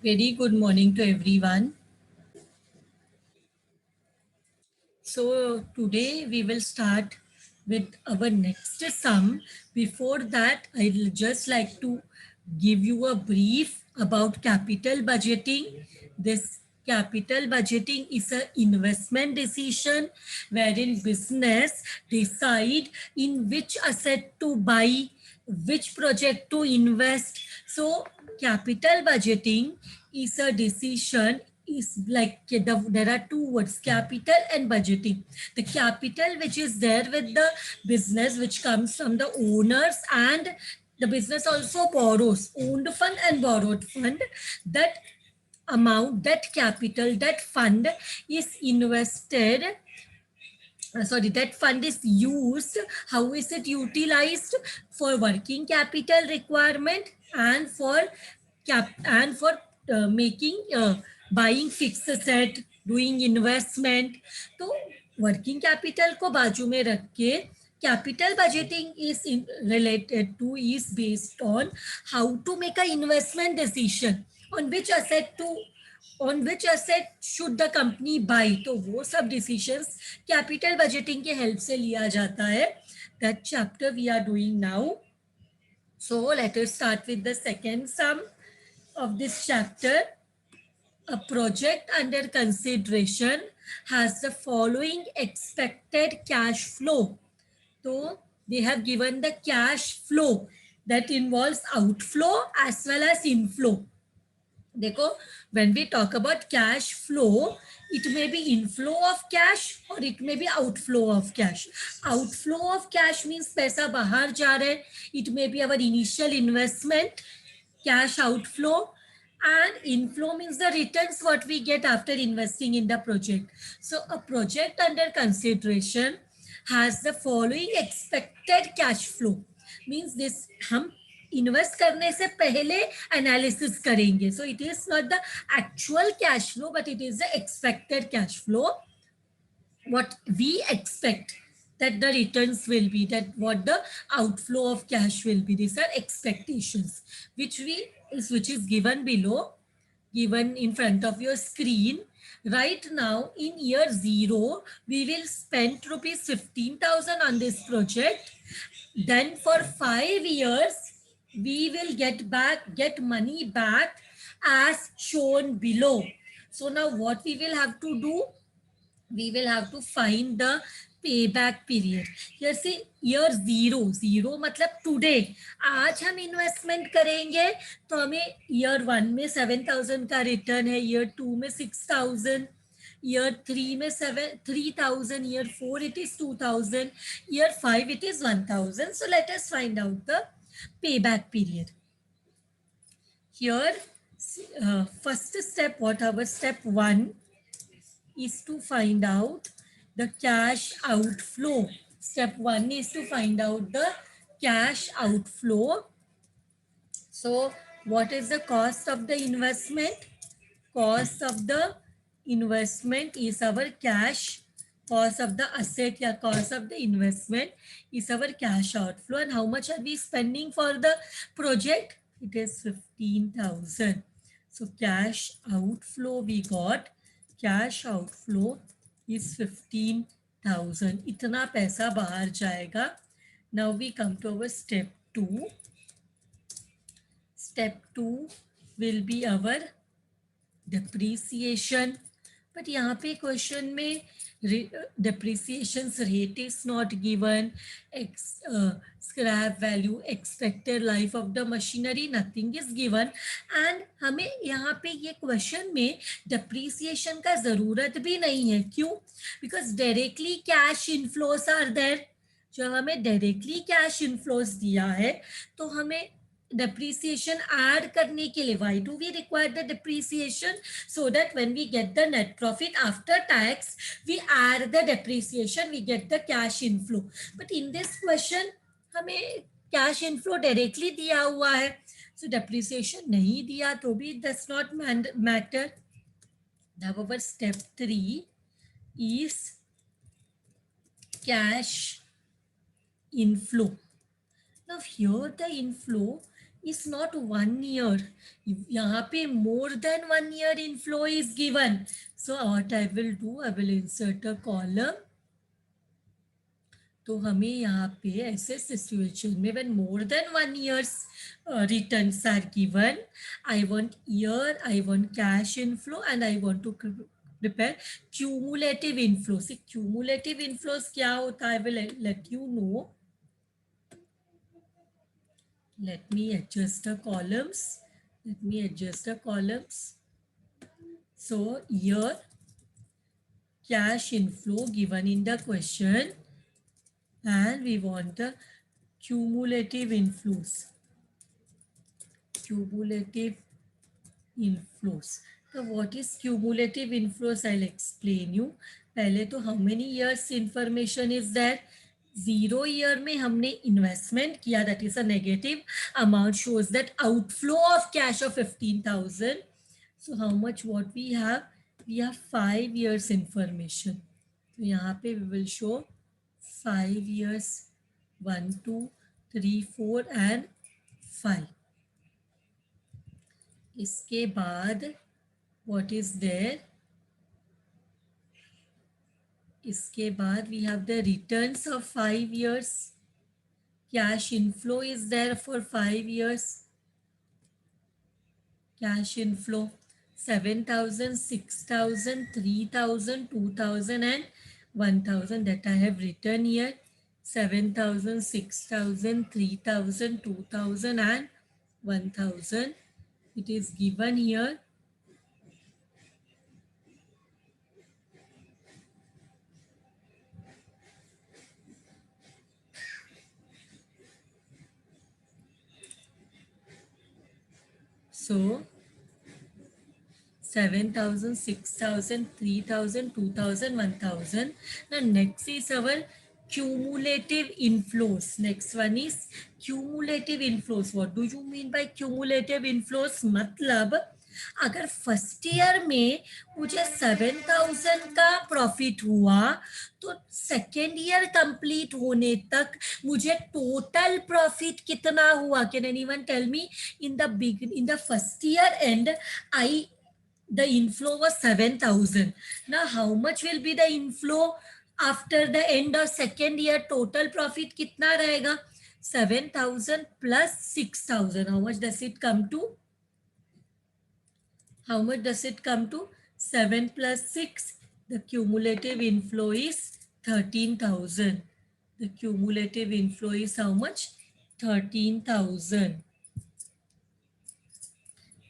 Very good morning to everyone. So today we will start with our next sum. Before that, I will just like to give you a brief about capital budgeting. This capital budgeting is an investment decision wherein business decide in which asset to buy, which project to invest. So capital budgeting is a decision is like there are two words, capital and budgeting. The capital which is there with the business, which comes from the owners, and the business also borrows owned fund and borrowed fund. That amount, that capital, that fund is invested, sorry, that fund is used. How is it utilized? For working capital requirement and for making buying fixed asset, doing investment. तो working capital को बाजू में रख के capital budgeting is related to, is based on how to make a investment decision, on which asset to, on which asset should the company buy. तो वो सब decisions capital budgeting के help से लिया जाता है. That chapter we are doing now. So let us start with the second sum of this chapter. A project under consideration has the following expected cash flow. So they have given the cash flow that involves outflow as well as inflow. देखो, when we talk about cash flow, it may be inflow of cash or it may be outflow of cash. Outflow of cash means पैसा बाहर जा रहा है. It may be our initial investment, cash outflow, and inflow means the returns what we get after investing in the project. So a project under consideration has the following expected cash flow. Means this हम invest करने से पहले analysis करेंगे. So it is not the actual cash flow but it is the expected cash flow. What we expect that the returns will be, that what the outflow of cash will be. These are expectations which is given below, given in front of your screen. Right now in year 0 we will spend rupees 15,000 on this project. Then for 5 years we will get money back as shown below. So now what we will have to do, we will have to find the payback period. Here see, year 0 मतलब today, आज हम investment करेंगे तो हमें year 1 में 7,000 का return है, year 2 में 6,000, year 3 में 3,000, year 4 it is 2,000, year 5 it is 1,000. So let us find out the payback period. Here first step, what our step 1 is to find out the cash outflow. Step 1 is to find out the cash outflow. So what is the cost of the investment? Cost of the investment is our cash. Cost of the asset, yeah, cost of the investment is our cash outflow. And how much are we spending for the project? It is 15,000. So cash outflow we got, cash outflow is 15,000. इतना पैसा बाहर जाएगा. Now we come to our step 2. Step 2 will be our depreciation. But यहाँ पे question में depreciation rate is not given, scrap value, expected life of the machinery, nothing is given. And हमें यहाँ पे ये क्वेश्चन में depreciation का ज़रूरत भी नहीं है. क्यों? Because directly cash inflows are there. जब हमें directly cash inflows दिया है तो हमें depreciation add करने के लिए, why do we require the depreciation? So that when we get the net profit after tax, we add the depreciation, we get the cash inflow. But in this question हमें cash inflow directly दिया हुआ है, so depreciation नहीं दिया तो भी does not matter. Now our step 3 is cash inflow. Now here the inflow is not 1 year. यहाँ पे more than 1 year inflow is given. So what I will do, I will insert a column. तो हमें यहाँ पे ऐसे situation में when more than 1 years returns are given, I want year, I want cash inflow and I want to prepare cumulative inflows. See, cumulative inflows क्या होता है, I will let you know. Let me adjust the columns. Let me adjust the columns. So here cash inflow given in the question and we want the cumulative inflows. Cumulative inflows. So what is cumulative inflows? I'll explain you. पहले तो how many years information is there? 0 year में हमने investment किया, that is a negative amount, shows that outflow of cash of 15,000. So how much what we have? We have 5 years information. तो यहाँ पे we will show 5 years, 1, 2, 3, 4 and 5. इसके बाद what is there? इसके बाद we have the returns of 5 years. Cash inflow is there for 5 years. Cash inflow 7,000, 6,000, 3,000, 2,000 and 1,000 that I have written here. 7,000, 6,000, 3,000, 2,000 and 1,000. It is given here. So 7,000, 6,000, 3,000, 2,000, 1,000. Now next is our cumulative inflows. Next one is cumulative inflows. What do you mean by cumulative inflows? मतलब अगर first year में मुझे 7,000 का profit हुआ तो second year complete होने तक मुझे टोटल प्रॉफिट कितना हुआ? Can anyone tell me? In the first year end I the inflow was 7,000. Now how much will be the inflow after the end of second year? Total profit कितना रहेगा? 7,000 plus 6,000. How much does it come to? How much does it come to? 7 plus 6. The cumulative inflow is 13,000. The cumulative inflow is how much? 13,000.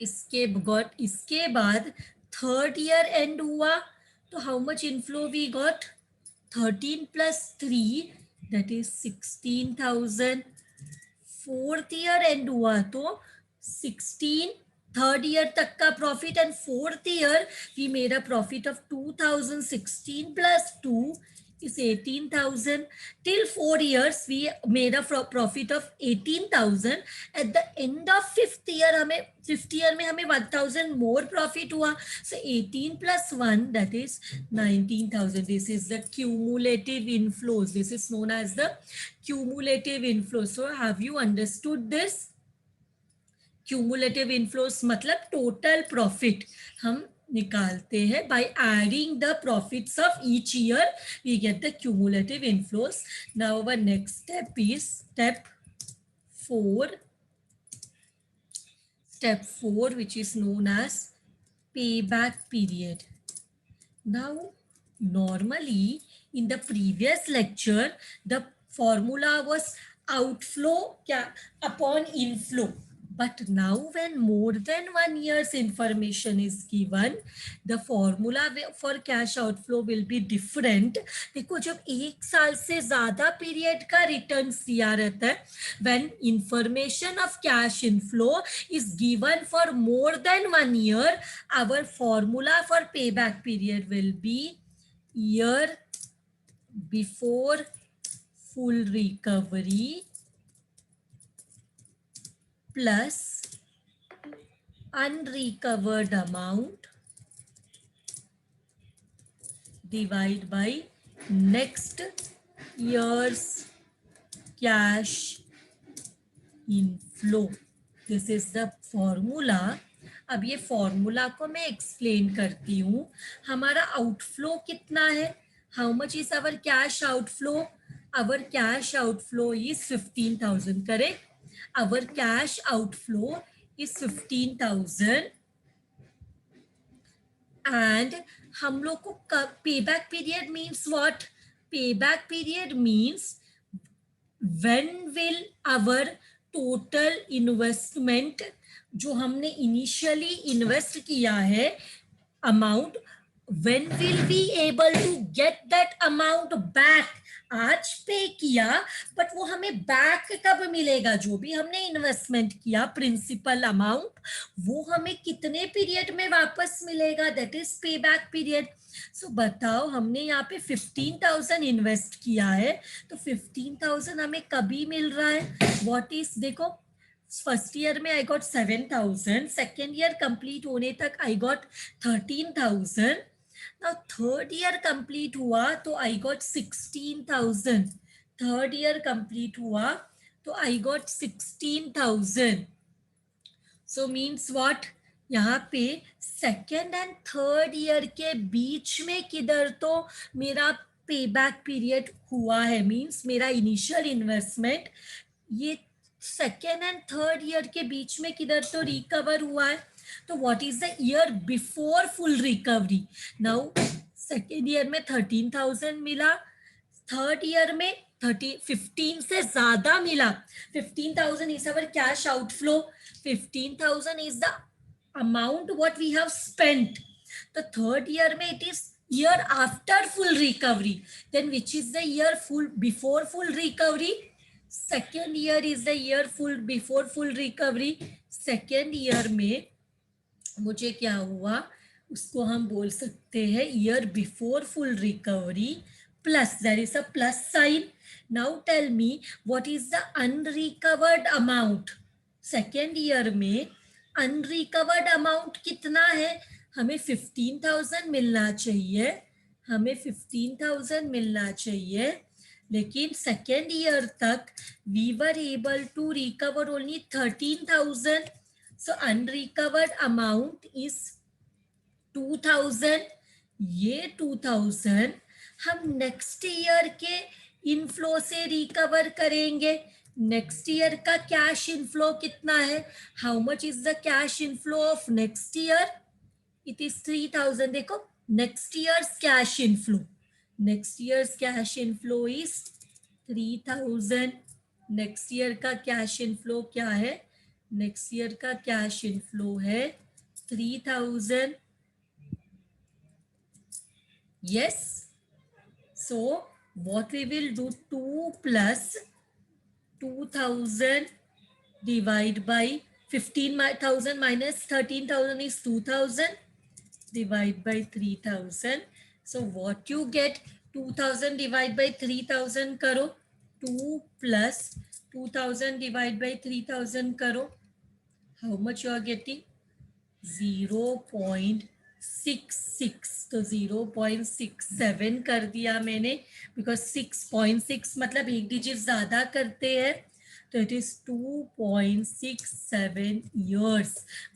इसके बाद third year end हुआ तो how much inflow we got? 13 plus 3 that is 16,000. Fourth year end हुआ तो 16, third year तक का profit and fourth year we made a profit of 2,000. 16 plus 2 is 18,000. Till 4 years we made a profit of 18,000. At the end of fifth year में हमें 1,000 more profit हुआ. So 18 plus 1 that is 19,000. This is the cumulative inflows. This is known as the cumulative inflows. So have you understood this? Cumulative inflows मतलब total profit हम निकालते हैं by adding the profits of each year. We get the cumulative inflows. Now our next step is step 4. Step 4, which is known as payback period. Now normally in the previous lecture the formula was outflow upon inflow. But now when more than 1 year's information is given, the formula for cash outflow will be different. देखो जब एक साल से ज़्यादा period का returns दिया रहता है, when information of cash inflow is given for more than 1 year, our formula for payback period will be year before full recovery plus unrecovered amount divided by next year's cash inflow. This is the formula. अब ये formula को मैं explain करती हूँ। हमारा outflow कितना है, how much is our cash outflow? Our cash outflow is 15,000, correct? Our cash outflow is 15,000 and हम लोग को पे बैक पीरियड मीन्स व्हाट? पे back period means when will our total investment जो हमने इनिशियली इन्वेस्ट किया है amount, when will we able to get that amount back? आज पे किया बट वो हमें बैक कब मिलेगा? जो भी हमने इन्वेस्टमेंट किया प्रिंसिपल अमाउंट, वो हमें कितने पीरियड में वापस मिलेगा? That is pay back period. So बताओ, हमने यहाँ पे 15,000 इन्वेस्ट किया है, तो 15,000 हमें कभी मिल रहा है? व्हाट इज, देखो फर्स्ट ईयर में I got 7,000, second year complete होने तक I got 13,000, now third year complete हुआ तो I got 16,000, third year complete हुआ तो I got 16,000। So means what? यहाँ पे सेकेंड एंड थर्ड ईयर के बीच में किधर तो मेरा पे बैक पीरियड हुआ है, मीन्स मेरा इनिशियल इन्वेस्टमेंट ये सेकेंड एंड थर्ड ईयर के बीच में किधर तो रिकवर हुआ है। तो what is the year before full recovery? Now second year में 13,000 मिला, थर्ड ईयर में 15 से ज्यादा मिला। 15,000 is our cash outflow, 15,000 is the amount what we have spent. The third year में it is year after full recovery. Then which is the year full before full recovery? Second year is the year full before full recovery. Second year में मुझे क्या हुआ उसको हम बोल सकते हैं year before full recovery plus, there is a plus sign. Now tell me what is the unrecovered amount? Second year में अनरिकवर्ड अमाउंट कितना है? हमें 15,000 मिलना चाहिए, हमें 15,000 मिलना चाहिए, लेकिन सेकेंड ईयर तक we were able to recover only 13,000। So unrecovered amount is 2,000। ये 2,000 हम नेक्स्ट ईयर के इनफ्लो से रिकवर करेंगे। नेक्स्ट ईयर का कैश इनफ्लो कितना है? How much is the cash inflow of next year? It is 3,000। देखो next year's cash inflow, next year's cash inflow is 3,000। Next year का कैश इनफ्लो क्या है? नेक्स्ट ईयर का cash inflow है 3,000। yes, so what we will do, 2 plus 2,000 divide by 15,000 minus 13,000 is 2,000 divide by 3,000. So what you get, 2,000 divide by 3,000 करो, 2 plus 2,000 divide by 3,000 करो, how much you are getting? 0.66। तो 0.67 कर दिया मैंने, because 6.6 मतलब एक डिजिट ज्यादा करते हैं, तो इट इज 2.67 years।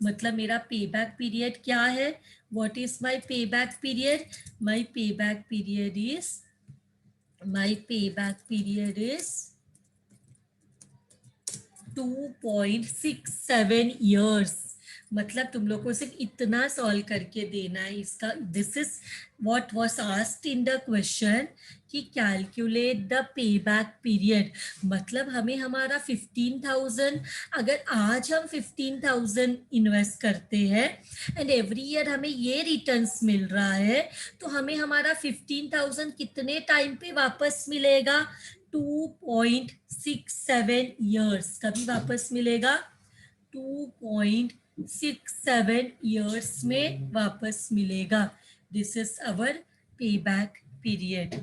मतलब मेरा पे बैक पीरियड क्या है? व्हाट इज माय पे बैक पीरियड? माय पे बैक पीरियड इज 2.67 years। मतलब तुम लोग को सिर्फ इतना सॉल्व करके देना है इसका। This is what was asked in the question कि calculate the pay back period. मतलब हमें हमारा 15,000, अगर आज हम 15,000 इन्वेस्ट करते हैं एंड एवरी ईयर हमें ये रिटर्न्स मिल रहा है, तो हमें हमारा 15,000 कितने टाइम पे वापस मिलेगा? 2.67 years। कभी वापस मिलेगा? 2.67 years में वापस मिलेगा। दिस इज अवर पे back period.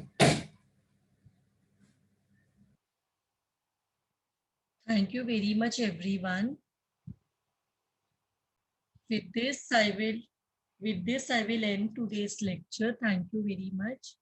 Thank you very much everyone. With this I will end today's lecture. Thank you very much.